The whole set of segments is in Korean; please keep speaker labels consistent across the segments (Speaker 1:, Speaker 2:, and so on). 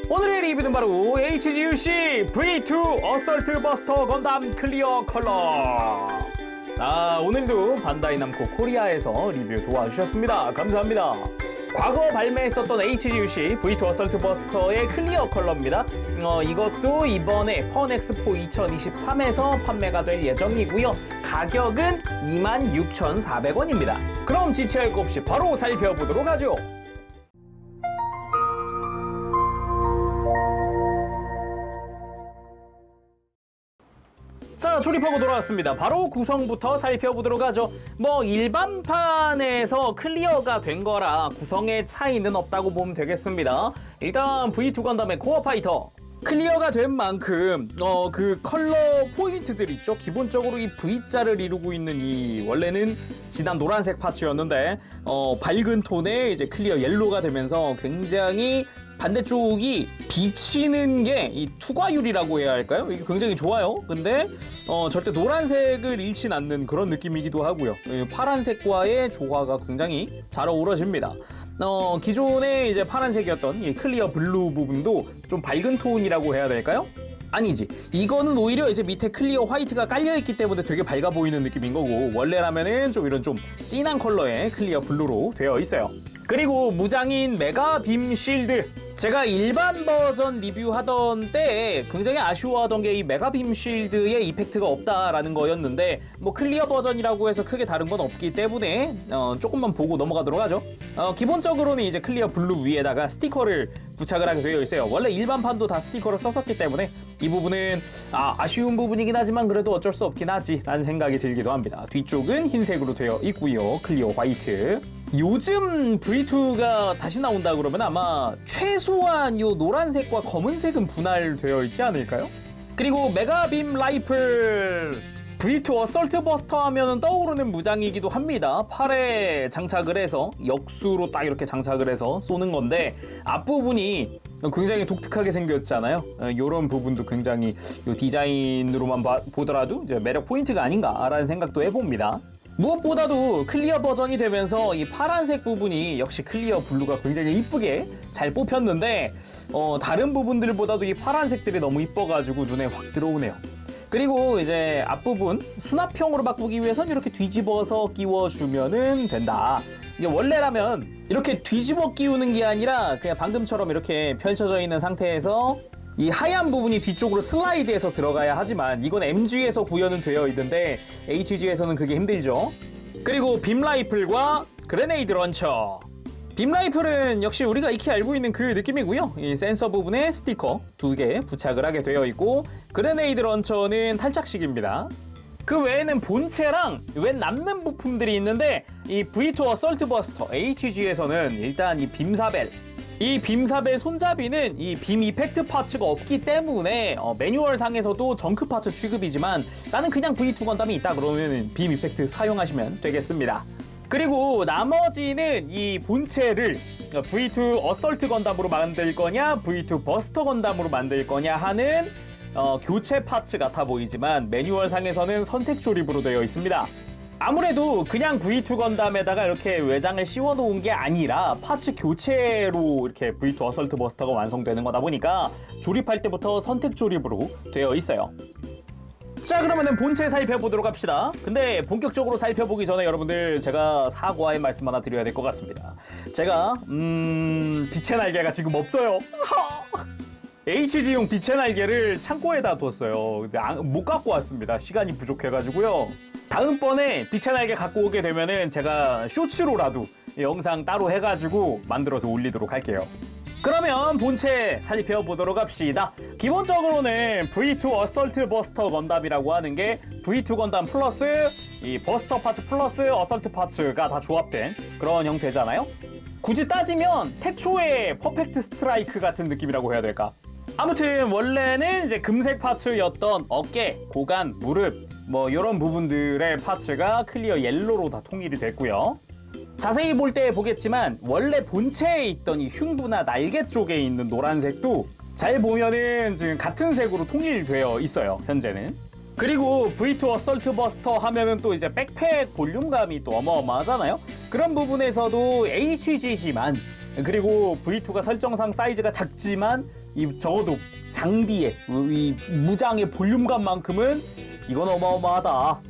Speaker 1: 오늘의 리뷰는 바로 HGUC V2 어설트 버스터 건담 클리어 컬러. 오늘도 반다이 남코 코리아에서 리뷰 도와주셨습니다. 감사합니다. 과거 발매했었던 HGUC V2 어설트 버스터의 클리어 컬러입니다. 이것도 이번에 펀엑스포 2023에서 판매가 될 예정이고요. 가격은 26,400원입니다. 그럼 지체할 것 없이 바로 살펴보도록 하죠. 자, 조립하고 돌아왔습니다. 바로 구성부터 살펴보도록 하죠. 일반판에서 클리어가 된 거라 구성의 차이는 없다고 보면 되겠습니다. 일단 V2 건담의 코어 파이터 클리어가 된 만큼 그 컬러 포인트들 있죠. 기본적으로 이 V자를 이루고 있는 이 원래는 진한 노란색 파츠였는데 밝은 톤의 이제 클리어 옐로우가 되면서 굉장히 반대쪽이 비치는 게 이 투과율이라고 해야 할까요? 이게 굉장히 좋아요. 근데 절대 노란색을 잃진 않는 그런 느낌이기도 하고요. 파란색과의 조화가 굉장히 잘 어우러집니다. 기존에 이제 파란색이었던 이 클리어 블루 부분도 좀 밝은 톤이라고 해야 될까요? 아니지. 이거는 오히려 이제 밑에 클리어 화이트가 깔려있기 때문에 되게 밝아 보이는 느낌인 거고, 원래라면은 좀 이런 좀 진한 컬러의 클리어 블루로 되어 있어요. 그리고 무장인 메가 빔 실드, 제가 일반 버전 리뷰하던 때에 굉장히 아쉬워하던 게 이 메가 빔 실드의 이펙트가 없다라는 거였는데, 클리어 버전이라고 해서 크게 다른 건 없기 때문에 조금만 보고 넘어가도록 하죠. 기본적으로는 이제 클리어 블루 위에다가 스티커를 부착을 하게 되어 있어요. 원래 일반판도 다 스티커를 썼었기 때문에 이 부분은 아쉬운 부분이긴 하지만 그래도 어쩔 수 없긴 하지 라는 생각이 들기도 합니다. 뒤쪽은 흰색으로 되어 있고요. 클리어 화이트. 요즘 V2가 다시 나온다 그러면 아마 최소한 요 노란색과 검은색은 분할되어 있지 않을까요? 그리고 메가빔 라이플 V2 어설트 버스터 하면은 떠오르는 무장이기도 합니다. 팔에 장착을 해서 역수로 딱 이렇게 장착을 해서 쏘는 건데, 앞부분이 굉장히 독특하게 생겼잖아요. 이런 부분도 굉장히 요 디자인으로만 보더라도 이제 매력 포인트가 아닌가라는 생각도 해봅니다. 무엇보다도 클리어 버전이 되면서 이 파란색 부분이 역시 클리어 블루가 굉장히 이쁘게 잘 뽑혔는데, 다른 부분들보다도 이 파란색들이 너무 이뻐가지고 눈에 확 들어오네요. 그리고 이제 앞부분 수납형으로 바꾸기 위해선 이렇게 뒤집어서 끼워주면은 된다. 이게 원래라면 이렇게 뒤집어 끼우는 게 아니라 그냥 방금처럼 이렇게 펼쳐져 있는 상태에서 이 하얀 부분이 뒤쪽으로 슬라이드해서 들어가야 하지만, 이건 MG에서 구현은 되어 있는데 HG에서는 그게 힘들죠. 그리고 빔 라이플과 그레네이드 런처. 빔 라이플은 역시 우리가 익히 알고 있는 그 느낌이고요. 이 센서 부분에 스티커 2개 부착을 하게 되어 있고, 그레네이드 런처는 탈착식입니다. 그 외에는 본체랑 웬 남는 부품들이 있는데, 이 V2 어설트 버스터 HG에서는 일단 이 빔사벨, 이 빔사벨 손잡이는 이 빔 이펙트 파츠가 없기 때문에 매뉴얼 상에서도 정크 파츠 취급이지만, 나는 그냥 V2 건담이 있다 그러면 빔 이펙트 사용하시면 되겠습니다. 그리고 나머지는 이 본체를 V2 어설트 건담으로 만들 거냐 V2 버스터 건담으로 만들 거냐 하는 교체 파츠 같아 보이지만, 매뉴얼 상에서는 선택 조립으로 되어 있습니다. 아무래도 그냥 V2 건담에다가 이렇게 외장을 씌워 놓은 게 아니라 파츠 교체로 이렇게 V2 어설트 버스터가 완성되는 거다 보니까 조립할 때부터 선택 조립으로 되어 있어요. 자, 그러면은 본체 살펴보도록 합시다. 근데 본격적으로 살펴보기 전에 여러분들, 제가 사과의 말씀 하나 드려야 될 것 같습니다. 제가 빛의 날개가 지금 없어요. HG용 빛의 날개를 창고에다 뒀어요. 근데 못 갖고 왔습니다. 시간이 부족해가지고요. 다음번에 빛의 날개 갖고 오게 되면은 제가 쇼츠로라도 영상 따로 해가지고 만들어서 올리도록 할게요. 그러면 본체 살펴보도록 합시다. 기본적으로는 V2 어설트 버스터 건담이라고 하는 게 V2 건담 플러스 이 버스터 파츠 플러스 어설트 파츠가 다 조합된 그런 형태잖아요. 굳이 따지면 태초의 퍼펙트 스트라이크 같은 느낌이라고 해야 될까? 아무튼 원래는 이제 금색 파츠였던 어깨, 고관, 무릎 이런 부분들의 파츠가 클리어 옐로우로 다 통일이 됐고요. 자세히 볼 때 보겠지만 원래 본체에 있던 이 흉부나 날개 쪽에 있는 노란색도 잘 보면은 지금 같은 색으로 통일되어 있어요, 현재는. 그리고 V2 어설트 버스터 하면은 또 이제 백팩 볼륨감이 또 어마어마하잖아요. 그런 부분에서도 HG지만 그리고 V2가 설정상 사이즈가 작지만 이 적어도 장비의 이 무장의 볼륨감만큼은 이건 어마어마하다.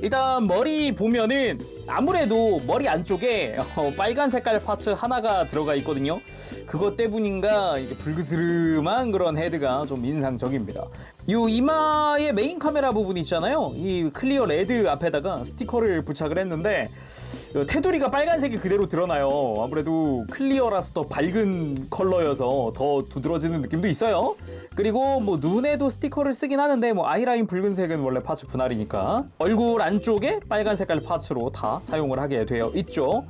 Speaker 1: 일단 머리 보면은 아무래도 머리 안쪽에 빨간 색깔 파츠 하나가 들어가 있거든요. 그것 때문인가 이게 불그스름한 그런 헤드가 좀 인상적입니다. 요 이마의 메인 카메라 부분 있잖아요. 이 클리어 레드 앞에다가 스티커를 부착을 했는데 테두리가 빨간색이 그대로 드러나요. 아무래도 클리어라서 더 밝은 컬러여서 더 두드러지는 느낌도 있어요. 그리고 뭐 눈에도 스티커를 쓰긴 하는데 뭐 아이라인 붉은색은 원래 파츠 분할이니까 얼굴 안쪽에 빨간 색깔 파츠로 다 사용을 하게 되어 있죠.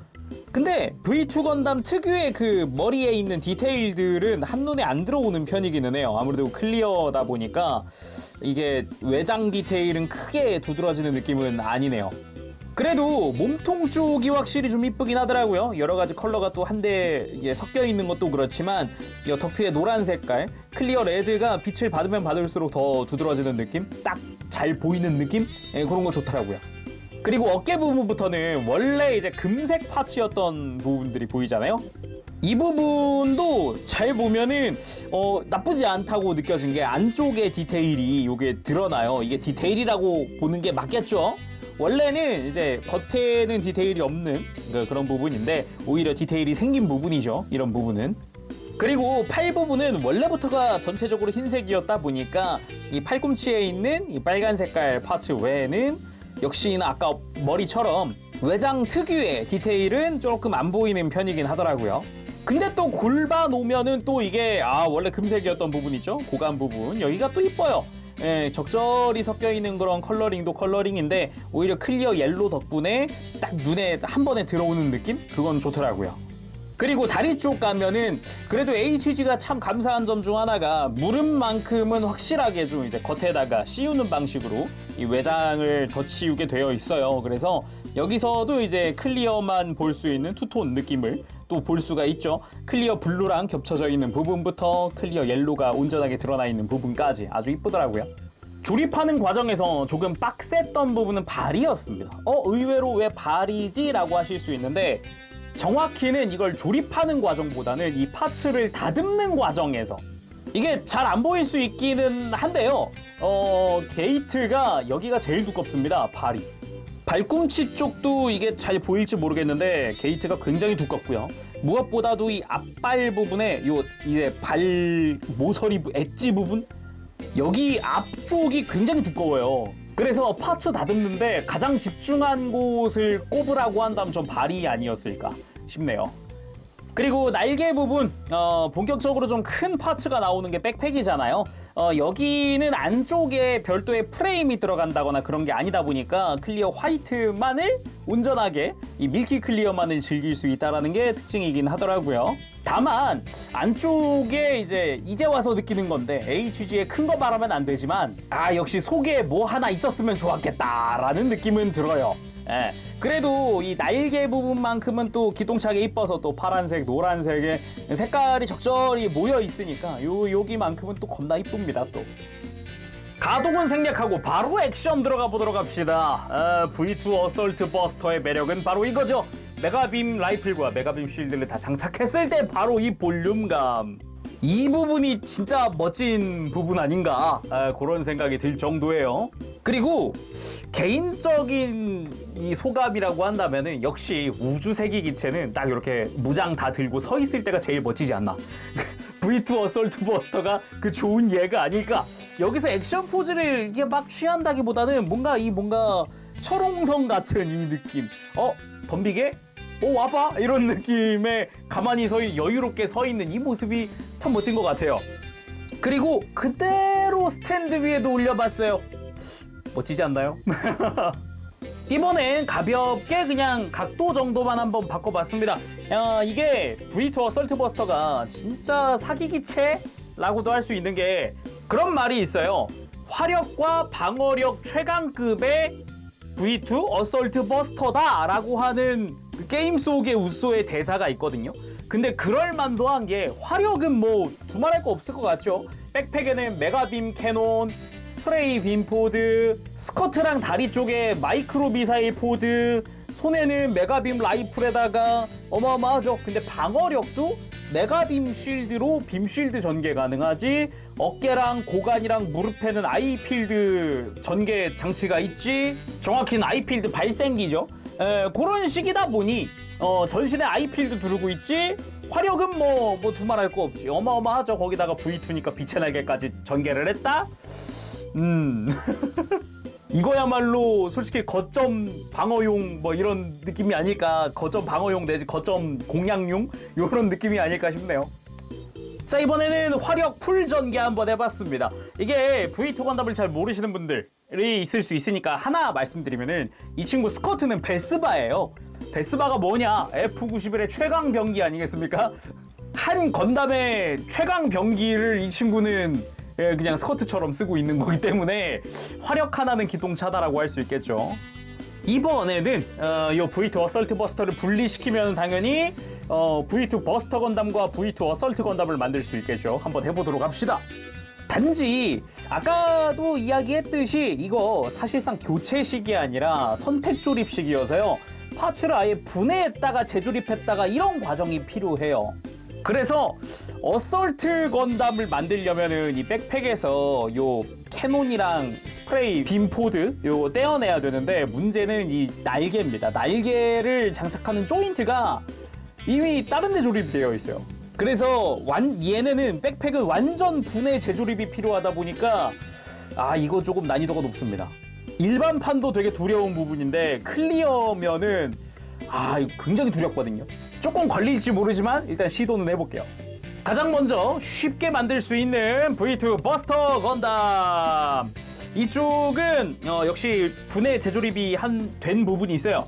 Speaker 1: 근데 V2 건담 특유의 그 머리에 있는 디테일들은 한눈에 안 들어오는 편이기는 해요. 아무래도 클리어다 보니까 이게 외장 디테일은 크게 두드러지는 느낌은 아니네요. 그래도 몸통 쪽이 확실히 좀 이쁘긴 하더라고요. 여러 가지 컬러가 또 한데 섞여 있는 것도 그렇지만 이 덕트의 노란 색깔, 클리어 레드가 빛을 받으면 받을수록 더 두드러지는 느낌? 딱 잘 보이는 느낌? 그런 거 좋더라고요. 그리고 어깨 부분부터는 원래 이제 금색 파츠였던 부분들이 보이잖아요. 이 부분도 잘 보면은 나쁘지 않다고 느껴진 게 안쪽에 디테일이 요게 드러나요. 이게 디테일이라고 보는 게 맞겠죠? 원래는 이제 겉에는 디테일이 없는 그런 부분인데 오히려 디테일이 생긴 부분이죠. 이런 부분은. 그리고 팔 부분은 원래부터가 전체적으로 흰색이었다 보니까 이 팔꿈치에 있는 이 빨간 색깔 파츠 외에는 역시나 아까 머리처럼 외장 특유의 디테일은 조금 안 보이는 편이긴 하더라고요. 근데 또 골반 오면은 또 이게 원래 금색이었던 부분 있죠? 고관 부분 여기가 또 이뻐요. 예, 적절히 섞여 있는 그런 컬러링도 컬러링인데 오히려 클리어 옐로 덕분에 딱 눈에 한 번에 들어오는 느낌? 그건 좋더라고요. 그리고 다리 쪽 가면은 그래도 HG가 참 감사한 점 중 하나가 무릎만큼은 확실하게 좀 이제 겉에다가 씌우는 방식으로 이 외장을 덧씌우게 되어 있어요. 그래서 여기서도 이제 클리어만 볼 수 있는 투톤 느낌을 또 볼 수가 있죠. 클리어 블루랑 겹쳐져 있는 부분부터 클리어 옐로가 온전하게 드러나 있는 부분까지 아주 이쁘더라고요. 조립하는 과정에서 조금 빡셌던 부분은 발이었습니다. 의외로 왜 발이지? 라고 하실 수 있는데 정확히는 이걸 조립하는 과정보다는 이 파츠를 다듬는 과정에서 이게 잘 안 보일 수 있기는 한데요. 게이트가 여기가 제일 두껍습니다. 발이. 발꿈치 쪽도 이게 잘 보일지 모르겠는데 게이트가 굉장히 두껍고요. 무엇보다도 이 앞발 부분에 요 이제 발 모서리 엣지 부분 여기 앞쪽이 굉장히 두꺼워요. 그래서 파츠 다듬는데 가장 집중한 곳을 꼽으라고 한다면 전 발이 아니었을까 싶네요. 그리고 날개 부분 본격적으로 좀 큰 파츠가 나오는 게 백팩이잖아요. 여기는 안쪽에 별도의 프레임이 들어간다거나 그런 게 아니다 보니까 클리어 화이트만을 온전하게 이 밀키 클리어만을 즐길 수 있다는 게 특징이긴 하더라고요. 다만 안쪽에 이제 와서 느끼는 건데 HG에 큰 거 바라면 안 되지만 역시 속에 뭐 하나 있었으면 좋았겠다라는 느낌은 들어요. 예. 그래도 이 날개 부분만큼은 또 기똥차게 이뻐서 또 파란색, 노란색의 색깔이 적절히 모여 있으니까 여기만큼은 또 겁나 이쁩니다. 또 가동은 생략하고 바로 액션 들어가 보도록 합시다. V2 어설트 버스터의 매력은 바로 이거죠. 메가빔 라이플과 메가빔 쉴드를 다 장착했을 때 바로 이 볼륨감. 이 부분이 진짜 멋진 부분 아닌가 그런 생각이 들 정도예요. 그리고 개인적인 이 소감이라고 한다면은 역시 우주세기 기체는 딱 이렇게 무장 다 들고 서 있을 때가 제일 멋지지 않나. V2 어설트 버스터가 그 좋은 예가 아닐까. 여기서 액션 포즈를 이게 막 취한다기보다는 뭔가 철옹성 같은 이 느낌. 덤비게? 와봐 이런 느낌의 가만히 여유롭게 서 있는 이 모습이 참 멋진 것 같아요. 그리고 그대로 스탠드 위에도 올려봤어요. 멋지지 않나요? 이번엔 가볍게 그냥 각도 정도만 한번 바꿔봤습니다. 이게 V2 어설트 버스터가 진짜 사기기체라고도 할 수 있는 게 그런 말이 있어요. 화력과 방어력 최강급의 V2 어설트 버스터다 라고 하는 그 게임 속의 우소의 대사가 있거든요. 근데 그럴만도 한 게 화력은 뭐 두말할 거 없을 것 같죠. 백팩에는 메가빔 캐논, 스프레이 빔 포드, 스커트랑 다리 쪽에 마이크로 미사일 포드, 손에는 메가빔 라이플에다가 어마어마하죠. 근데 방어력도 메가빔 쉴드로 빔 쉴드 전개 가능하지. 어깨랑 고관이랑 무릎에는 아이필드 전개 장치가 있지. 정확히는 아이필드 발생기죠. 그런 식이다 보니 전신에 아이필드 두르고 있지. 화력은 뭐 두말할 거 없지. 어마어마하죠. 거기다가 V2니까 빛의 날개까지 전개를 했다. 이거야말로 솔직히 거점 방어용 뭐 이런 느낌이 아닐까. 거점 방어용 내지 거점 공략용 이런 느낌이 아닐까 싶네요. 자, 이번에는 화력 풀 전개 한번 해봤습니다. 이게 V2 건담을 잘 모르시는 분들이 있을 수 있으니까 하나 말씀드리면은 이 친구 스커트는 베스바예요. 베스바가 뭐냐? F91의 최강 병기 아니겠습니까? 한 건담의 최강 병기를 이 친구는 그냥 스커트처럼 쓰고 있는 거기 때문에 화력 하나는 기똥차다라고 할 수 있겠죠. 이번에는 이 V2 어설트 버스터를 분리시키면 당연히 V2 버스터 건담과 V2 어설트 건담을 만들 수 있겠죠. 한번 해보도록 합시다. 단지 아까도 이야기했듯이 이거 사실상 교체식이 아니라 선택 조립식이어서요. 파츠를 아예 분해했다가 재조립했다가 이런 과정이 필요해요. 그래서 어설트 건담을 만들려면은 이 백팩에서 요 캐논이랑 스프레이 빔포드 요 떼어내야 되는데 문제는 이 날개입니다. 날개를 장착하는 조인트가 이미 다른 데 조립이 되어 있어요. 그래서 얘네는 백팩은 완전 분해 재조립이 필요하다 보니까 이거 조금 난이도가 높습니다. 일반판도 되게 두려운 부분인데 클리어면은 이거 굉장히 두렵거든요. 조금 걸릴지 모르지만 일단 시도는 해볼게요. 가장 먼저 쉽게 만들 수 있는 V2 버스터 건담. 이쪽은 역시 분해 재조립이 된 부분이 있어요.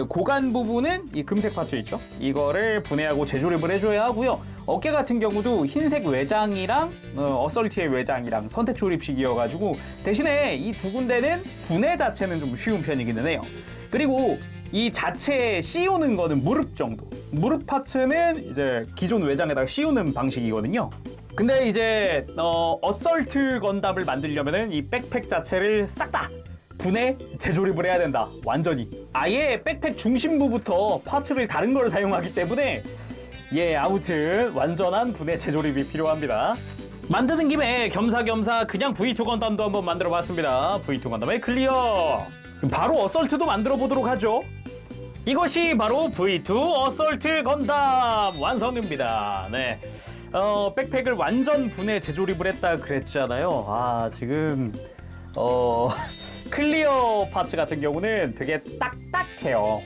Speaker 1: 고관 부분은 이 금색 파츠 있죠. 이거를 분해하고 재조립을 해줘야 하고요. 어깨 같은 경우도 흰색 외장이랑 어설트의 외장이랑 선택 조립식이어가지고 대신에 이 두 군데는 분해 자체는 좀 쉬운 편이기는 해요. 그리고 이 자체에 씌우는 거는 무릎 정도. 무릎 파츠는 이제 기존 외장에다가 씌우는 방식이거든요. 근데 이제 어설트 건담을 만들려면은 이 백팩 자체를 싹 다 분해 재조립을 해야 된다. 완전히. 아예 백팩 중심부부터 파츠를 다른 걸 사용하기 때문에 아무튼 완전한 분해 재조립이 필요합니다. 만드는 김에 겸사겸사 그냥 V2 건담도 한번 만들어 봤습니다. V2 건담의 클리어. 바로 어설트도 만들어 보도록 하죠. 이것이 바로 V2 어설트 건담 완성입니다. 네. 백팩을 완전 분해 재조립을 했다 그랬잖아요. 지금 클리어 파츠 같은 경우는 되게 딱딱해요.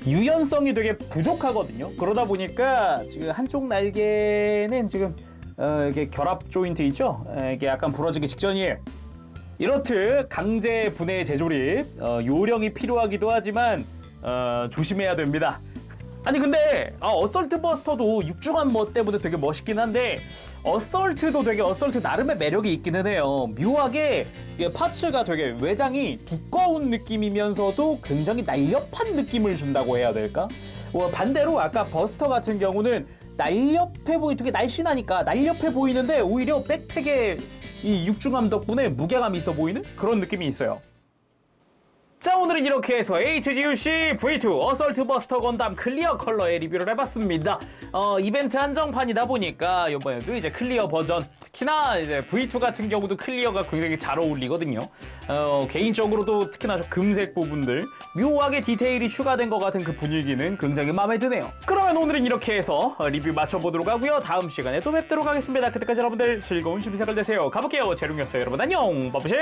Speaker 1: 유연성이 되게 부족하거든요. 그러다 보니까 지금 한쪽 날개는 지금 이게 결합 조인트 있죠? 이게 약간 부러지기 직전이에요. 이렇듯 강제 분해 재조립 요령이 필요하기도 하지만 조심해야 됩니다. 아니 근데 어설트 버스터도 육중한 뭐 때문에 되게 멋있긴 한데 어설트도 되게 어설트 나름의 매력이 있기는 해요. 묘하게 이게 파츠가 되게 외장이 두꺼운 느낌이면서도 굉장히 날렵한 느낌을 준다고 해야 될까? 반대로 아까 버스터 같은 경우는 날렵해 되게 날씬하니까 날렵해 보이는데 오히려 백팩의 이 육중함 덕분에 무게감이 있어 보이는 그런 느낌이 있어요. 자, 오늘은 이렇게 해서 HGUC V2 어설트 버스터 건담 클리어 컬러의 리뷰를 해봤습니다. 이벤트 한정판이다 보니까 이번에도 이제 클리어 버전, 특히나 이제 V2 같은 경우도 클리어가 굉장히 잘 어울리거든요. 개인적으로도 특히나 저 금색 부분들 묘하게 디테일이 추가된 것 같은 그 분위기는 굉장히 마음에 드네요. 그러면 오늘은 이렇게 해서 리뷰 마쳐보도록 하고요. 다음 시간에 또 뵙도록 하겠습니다. 그때까지 여러분들 즐거운 취미 생활 되세요. 가볼게요. 재룡이었어요. 여러분 안녕. 바쁘시.